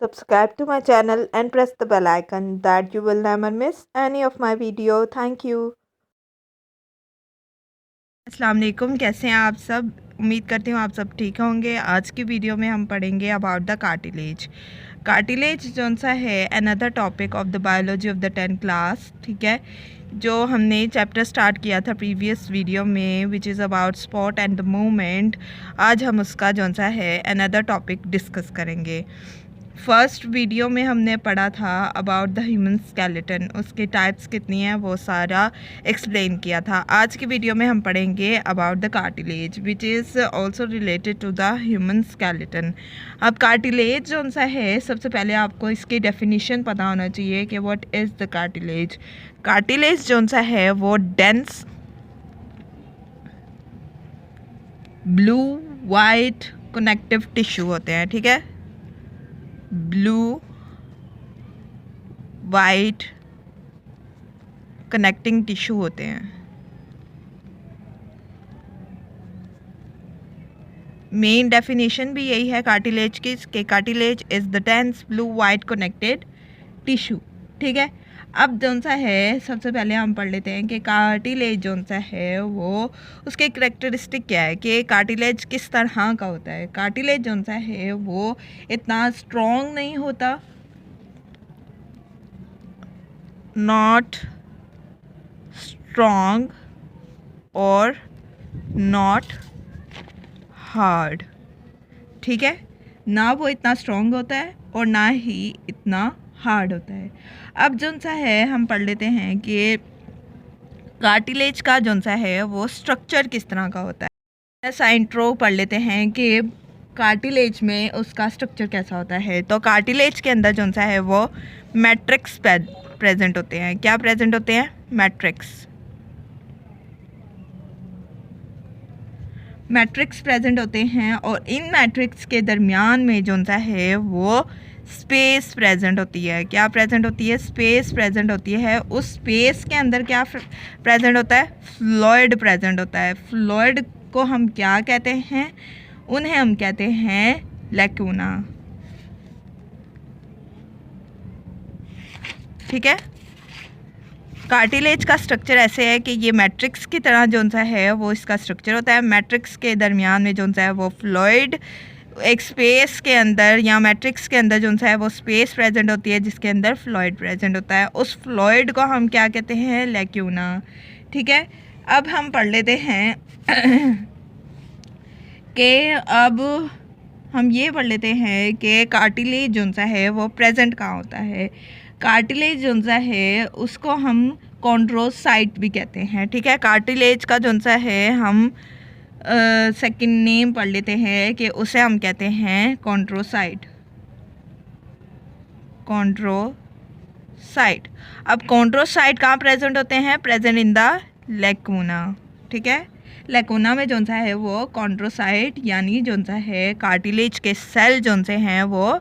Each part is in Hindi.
Subscribe to my channel and press the bell icon that you will never miss any of my video. Thank you. अस्सलाम वालेकुम, कैसे हैं आप सब। उम्मीद करती हूँ आप सब ठीक होंगे। आज की वीडियो में हम पढ़ेंगे अबाउट द कार्टिलेज। कार्टिलेज जौन सा है another topic of the biology of the 10th class, ठीक है, जो हमने चैप्टर स्टार्ट किया था प्रीवियस वीडियो में which is about spot and the movement. आज हम उसका जौन सा है अनदर टॉपिक डिस्कस करेंगे। फर्स्ट वीडियो में हमने पढ़ा था अबाउट द ह्यूमन स्केलेटन, उसके टाइप्स कितनी हैं वो सारा एक्सप्लेन किया था। आज की वीडियो में हम पढ़ेंगे about the cartilage which is also related to the human skeleton. अब कार्टिलेज जौन सा है, सबसे पहले आपको इसकी डेफिनेशन पता होना चाहिए कि what is the cartilage. Cartilage जौन सा है वो dense blue white connective tissue होते हैं, ठीक है, ब्लू वाइट कनेक्टिंग टिश्यू होते हैं। मेन डेफिनेशन भी यही है कार्टिलेज की कि cartilage is the dense blue white connected tissue, ठीक है। अब जौन सा है सबसे पहले हम पढ़ लेते हैं कि कार्टिलेज जौन सा है वो उसके करेक्टरिस्टिक क्या है, कि कार्टिलेज किस तरह का होता है। कार्टिलेज जौन सा है वो इतना स्ट्रॉन्ग नहीं होता, नॉट स्ट्रॉन्ग और नॉट हार्ड, ठीक है, ना वो इतना स्ट्रॉन्ग होता है और ना ही इतना हार्ड होता है। अब जौन सा है हम पढ़ लेते हैं कि कार्टिलेज का जौन सा है वो स्ट्रक्चर किस तरह का होता है। ऐसा इंट्रो पढ़ लेते हैं कि कार्टिलेज में उसका स्ट्रक्चर कैसा होता है। तो कार्टिलेज के अंदर जौन सा है वो मैट्रिक्स प्रेजेंट होते हैं। क्या प्रेजेंट होते हैं? मैट्रिक्स प्रेजेंट होते हैं और इन मैट्रिक्स के दरमियान में जौन सा है वो स्पेस प्रेजेंट होती है। क्या प्रेजेंट होती है? स्पेस प्रेजेंट होती है। उस स्पेस के अंदर क्या प्रेजेंट होता है? फ्लूइड प्रेजेंट होता है। फ्लूइड को हम क्या कहते हैं? उन्हें हम कहते हैं लैक्यूना, ठीक है। कार्टिलेज का स्ट्रक्चर ऐसे है कि ये मैट्रिक्स की तरह जौन सा है वो इसका स्ट्रक्चर होता है। मैट्रिक्स के दरमियान में जौन सा है वो फ्लूइड, एक स्पेस के अंदर या मैट्रिक्स के अंदर जौन सा है वो स्पेस प्रेजेंट होती है जिसके अंदर फ्लूइड प्रेजेंट होता है। उस फ्लूइड को हम क्या कहते हैं? लैक्यूना, ठीक है। अब हम पढ़ लेते हैं कि अब हम ये पढ़ लेते हैं कि कार्टिलेज जौन सा है वो प्रेजेंट कहाँ होता है। कार्टिलेज जौन सा है उसको हम कॉन्ड्रोसाइट भी कहते हैं, ठीक है। कार्टिलेज का जौन सा है हम सेकंड नेम पढ़ लेते हैं कि उसे हम कहते हैं कॉन्ड्रोसाइट। अब कॉन्ड्रोसाइट कहाँ प्रेजेंट होते हैं? प्रेजेंट इन द लैक्यूना, ठीक है। लैक्यूना में जौन सा है वो कॉन्ड्रोसाइट यानी जौन सा है कार्टिलेज के सेल जौन से हैं वो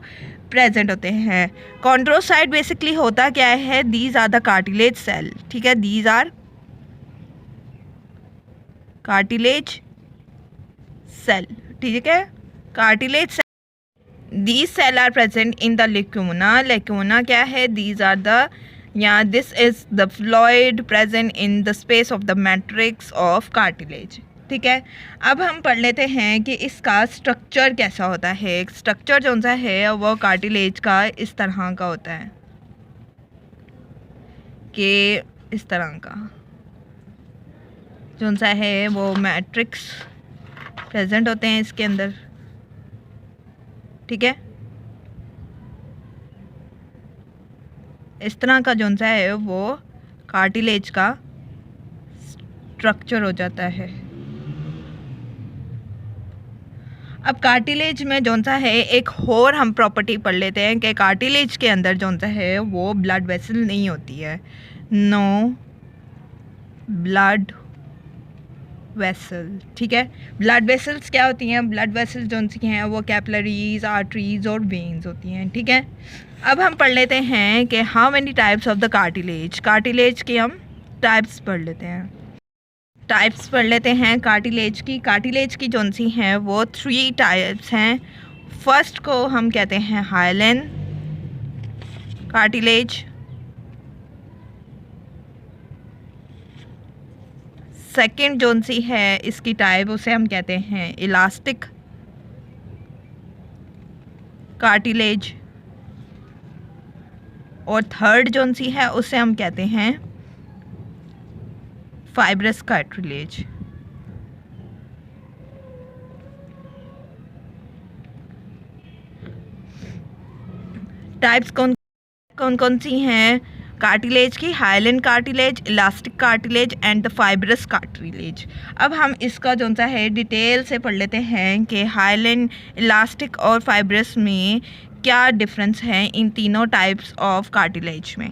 प्रेजेंट होते हैं। कॉन्ड्रोसाइट बेसिकली होता क्या है? These are the cartilage cell, ठीक है, दीज आर कार्टिलेज सेल, ठीक है, cartilage cell. These cell are present in the lacuna. Lacuna क्या है? दीज आर द या this is the fluid present in the space of the matrix of cartilage, ठीक है। अब हम पढ़ लेते हैं कि इसका स्ट्रक्चर कैसा होता है। स्ट्रक्चर जौन सा है वो कार्टिलेज का इस तरह का होता है कि इस तरह का जौन सा है वो मैट्रिक्स प्रेजेंट होते हैं इसके अंदर, ठीक है। इस तरह का जौन सा है वो कार्टिलेज का स्ट्रक्चर हो जाता है। अब कार्टिलेज में जौन सा है एक और हम प्रॉपर्टी पढ़ लेते हैं कि कार्टिलेज के अंदर जौन सा है वो ब्लड वेसल नहीं होती है। नो ब्लड वेसल, ठीक है। ब्लड वेसल्स क्या होती हैं? ब्लड वेसल्स जौन सी हैं वो कैपिलरीज, आर्टरीज और वेन्स होती हैं, ठीक है। अब हम पढ़ लेते हैं कि how many types of the cartilage. Cartilage की हम टाइप्स पढ़ लेते हैं। कार्टिलेज की जौन सी हैं वो 3 टाइप्स हैं। फर्स्ट को हम कहते हैं हाइलेन, कार्टिलेज। सेकंड जोन सी है इसकी टाइप, उसे हम कहते हैं इलास्टिक कार्टिलेज। और थर्ड जोन सी है उसे हम कहते हैं फाइब्रस कार्टिलेज। टाइप्स कौन कौन सी हैं कार्टिलेज की? Hyaline cartilage, elastic cartilage and the fibrous cartilage. अब हम इसका जो सा है डिटेल से पढ़ लेते हैं कि हाइलन, इलास्टिक और फाइब्रस में क्या डिफरेंस है इन तीनों टाइप्स ऑफ कार्टिलेज में।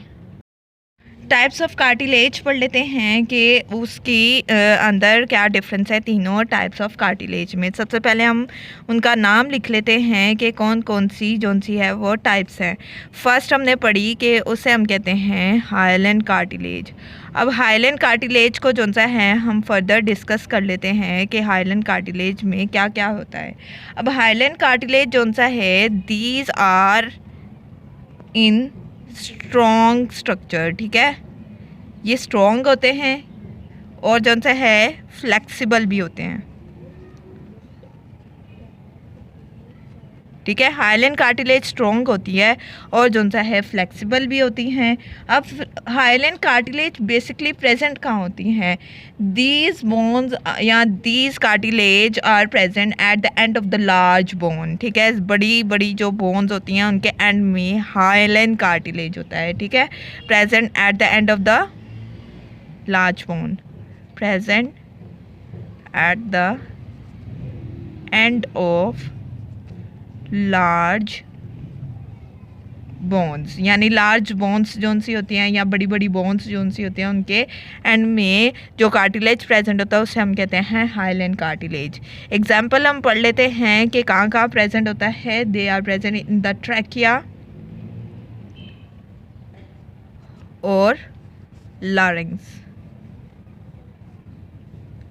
टाइप्स ऑफ कार्टिलेज पढ़ लेते हैं कि उसकी अंदर क्या डिफरेंस है तीनों टाइप्स ऑफ कार्टिलेज में। सबसे पहले हम उनका नाम लिख लेते हैं कि कौन कौन सी जोन सी है वो टाइप्स हैं। फर्स्ट हमने पढ़ी कि उसे हम कहते हैं हाइलन कार्टिलेज। अब हाइलन कार्टिलेज को जोन सा है हम फर्दर डिस्कस कर लेते हैं कि हाइलन कार्टिलेज में क्या क्या होता है। अब हाइलन कार्टिलेज जोन सा है these are in strong structure, ठीक है, ये स्ट्रॉन्ग होते हैं और जो सा है फ्लेक्सिबल भी होते हैं, ठीक है। हाइलन कार्टिलेज स्ट्रॉन्ग होती है और जो सा है फ्लेक्सिबल भी होती हैं। अब हाइलन कार्टिलेज बेसिकली प्रेजेंट कहाँ होती हैं? दीज बोन्स या these cartilage are present at the end of the large bone, ठीक है। बड़ी बड़ी जो बोन्स होती हैं उनके एंड में हाइलन कार्टिलेज होता है, ठीक है, present at the end of the large bone, present at the end of large bones, यानी लार्ज बोन्स जो सी होती हैं या बड़ी बड़ी बोन्स जो सी होती हैं उनके एंड में जो कार्टिलेज प्रेजेंट होता है उसे हम कहते हैं हाइलन कार्टिलेज। एग्जाम्पल हम पढ़ लेते हैं कि कहाँ कहाँ प्रेजेंट होता है। They are present in the trachea और लारिंग्स।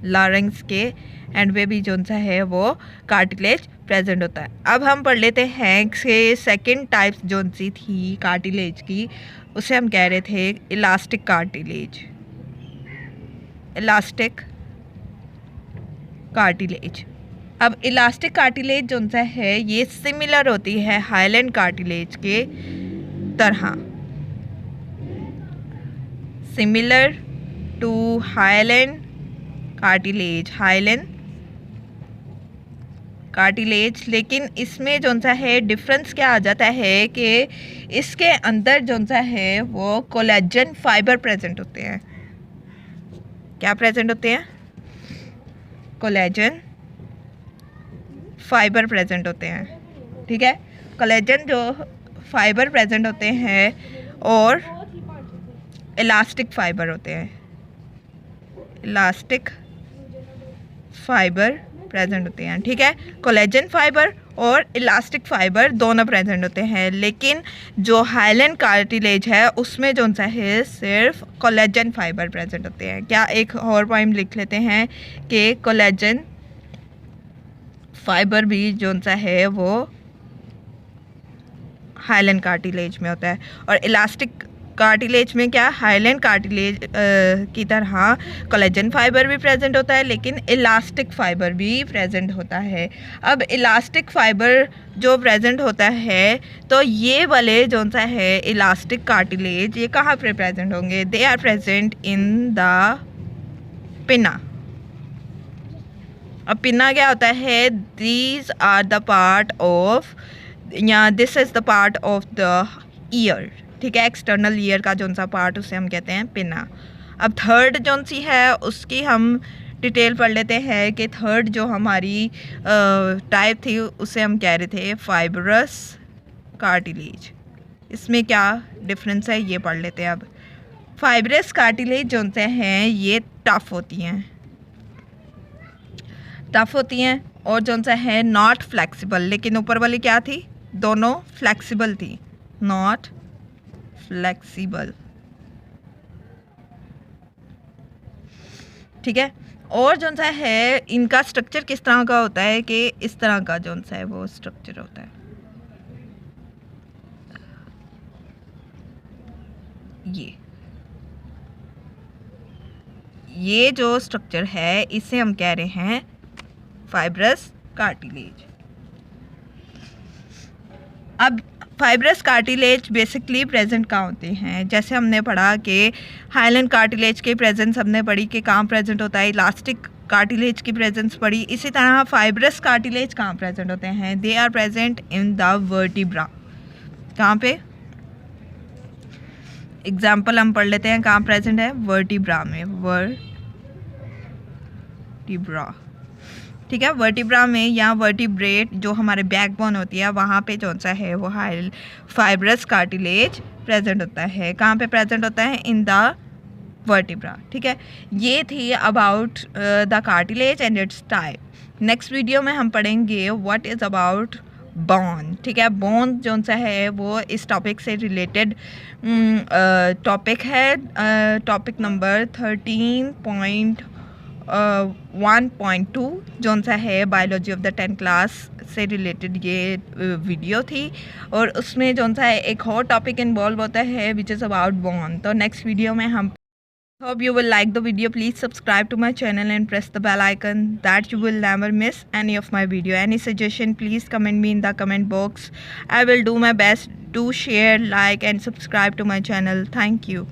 लारिंग्स के एंड पे भी जो सा है वो कार्टिलेज प्रेजेंट होता है। अब हम पढ़ लेते हैं कि सेकंड टाइप जो सी थी कार्टिलेज की उसे हम कह रहे थे इलास्टिक कार्टिलेज। Elastic cartilage. अब इलास्टिक कार्टिलेज जो सा है ये सिमिलर होती है हाइलन कार्टिलेज के तरह, सिमिलर टू हाइलन कार्टिलेज, हाइलन कार्टिलेज। लेकिन इसमें जो सा है डिफरेंस क्या आ जाता है कि इसके अंदर जो सा है वो कोलेजन फाइबर प्रेजेंट होते हैं। क्या प्रेजेंट होते हैं? कोलेजन फाइबर प्रेजेंट होते हैं, ठीक है। कोलेजन जो फाइबर प्रेजेंट होते हैं और इलास्टिक फाइबर होते हैं, इलास्टिक फाइबर प्रेजेंट होते हैं, ठीक है। कोलेजन फाइबर और इलास्टिक फाइबर दोनों प्रेजेंट होते हैं, लेकिन जो हाइलन कार्टिलेज है उसमें जो सा है सिर्फ कोलेजन फाइबर प्रेजेंट होते हैं। क्या एक और पॉइंट लिख लेते हैं कि कोलेजन फाइबर भी जो सा है वो हाइलन कार्टिलेज में होता है। और इलास्टिक कार्टिलेज में क्या हाइलन कार्टिलेज की तरह कोलेजन फाइबर भी प्रेजेंट होता है लेकिन इलास्टिक फाइबर भी प्रेजेंट होता है। अब इलास्टिक फाइबर जो प्रेजेंट होता है तो ये वाले जो सा है इलास्टिक कार्टिलेज ये कहाँ पे प्रेजेंट होंगे? They are present in the pinna. अब पिना क्या होता है? These are the part of या this is the part of the ear, ठीक है। एक्सटर्नल ईयर का जो सा पार्ट उसे हम कहते हैं पिना। अब थर्ड जो सी है उसकी हम डिटेल पढ़ लेते हैं कि थर्ड जो हमारी टाइप थी उसे हम कह रहे थे फाइब्रस कार्टिलेज। इसमें क्या डिफरेंस है ये पढ़ लेते हैं। अब फाइब्रस कार्टिलेज जो से हैं ये टफ़ होती हैं, टफ़ होती हैं और जो सा है नॉट फ्लेक्सिबल। लेकिन ऊपर वाली क्या थी? दोनों फ्लेक्सिबल थी, नॉट फ्लेक्सिबल, ठीक है। और जो सा है इनका स्ट्रक्चर किस तरह का होता है कि इस तरह का जो सा है वो स्ट्रक्चर होता है। ये जो स्ट्रक्चर है इसे हम कह रहे हैं फाइब्रस कार्टिलेज। अब फाइब्रस कार्टिलेज बेसिकली प्रेजेंट कहाँ होते हैं? जैसे हमने पढ़ा कि हाइलैंड कार्टिलेज के प्रेजेंस हमने पढ़ी कि कहाँ प्रेजेंट होता है, इलास्टिक कार्टिलेज की प्रेजेंस पढ़ी। इसी तरह फाइब्रस कार्टिलेज कहाँ प्रेजेंट होते हैं? They are present in the vertebra. कहाँ पे? एग्जाम्पल हम पढ़ लेते हैं कहाँ प्रेजेंट है, वर्टिब्रा में। वर्टिब्रा, ठीक है, वर्टिब्रा में या वर्टिब्रेट जो हमारे बैकबोन होती है वहाँ पे जो सा है वो हाई फाइब्रस कार्टिलेज प्रेजेंट होता है। कहाँ पे प्रेजेंट होता है? इन द वर्टिब्रा। ठीक है, ये थी about the cartilage and it's type. Next video में हम पढ़ेंगे व्हाट इज़ अबाउट बोन। ठीक है, बोन जो सा है वो इस टॉपिक से रिलेटेड टॉपिक है। टॉपिक नंबर 13.1.2 जो सा है biology of the 10th class से रिलेटेड ये वीडियो थी, और उसमें जो सा है एक और टॉपिक इन्वॉल्व होता है विच इज़ अबाउट बोन। तो नेक्स्ट वीडियो में हम hope you will like the video. Please subscribe to my channel and press the bell icon that you will never miss any of my video. Any suggestion, please comment me in the comment box. I will do my best to share, like and subscribe to my channel. Thank you.